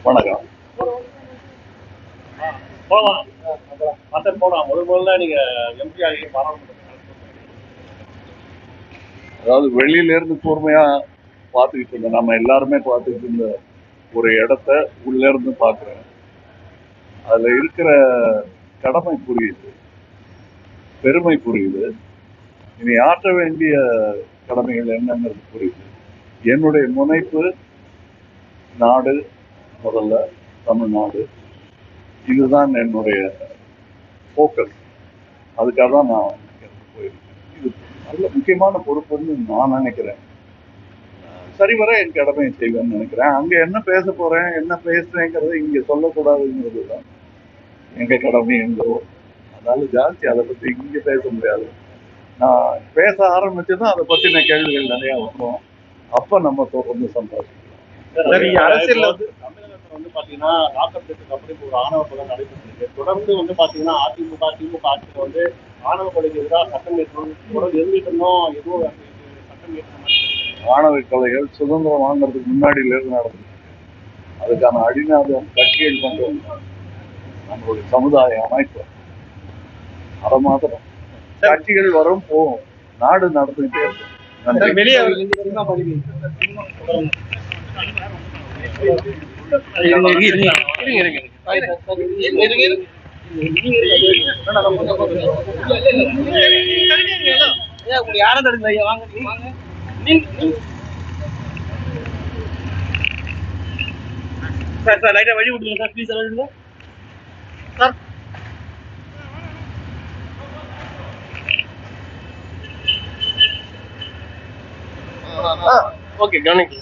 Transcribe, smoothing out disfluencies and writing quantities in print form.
வணக்கம். அதாவது வெளியில இருந்து கூர்மையா பார்த்துக்கிட்டு இருந்த நம்ம எல்லாருமே பார்த்துக்கிட்டு இருந்த ஒரு இடத்த உள்ள இருந்து பார்க்குறேன். அதுல இருக்கிற கடமை புரியுது, பெருமை புரியுது, இனி ஆற்ற வேண்டிய கடமைகள் என்னங்கிறது புரியுது. என்னுடைய முனைப்பு நாடு, முதல்ல தமிழ்நாடு, இதுதான் என்னுடைய ஃபோக்கஸ். அதுக்காக தான் நான் போயிருக்கேன். இது நல்ல முக்கியமான பொறுப்புன்னு நான் நினைக்கிறேன். சரிவர என் கடமையை செய்வேன்னு நினைக்கிறேன். அங்க என்ன பேச போறேன், என்ன பேசுறேங்கிறத இங்க சொல்லக்கூடாதுங்கிறது தான் எங்க கடமை எங்கோ. அதனால ஜாஸ்தி அதை பத்தி இங்க பேச முடியாது. நான் பேச ஆரம்பிச்சதும் அதை பத்தின கேள்விகள் நிறைய வரும். அப்ப நம்ம தொடர்ந்து சந்தோஷம். அரசியல் தமிழகத்துல வந்து பாத்தீங்கன்னா லாக்அப் டெத்துக்கு அப்புறம் ஒரு ஆணவ கொலை நடைபெற்றிருக்கு. தொடர்ந்து வந்து பாத்தீங்கன்னா அதிமுக திமுக ஆட்சியில் வந்து ஆணவ கொலைக்கு எதிராக சட்டம் ஏற்றணும் தொடர்ந்து எழுதிட்டு இருந்தோம். எதுவும் சட்டம் ஏற்ற ஆணவ கொலைகள் சுதந்திரம் வாங்குறதுக்கு முன்னாடியில இருந்து நடந்தது. அதுக்கான அடிநாதம் கட்சிகள் கொண்டு நம்மளுடைய சமுதாய அமைப்பு அதை மாத்திரம் கட்சிகள் வரும் போகும், நாடு நடந்துகிட்டே இருக்கும். சார் லைட்டா வழி விட்டுருங்க சார், ப்ளீஸ் வழி விடுங்க சார். ஓகே கவனிங்க.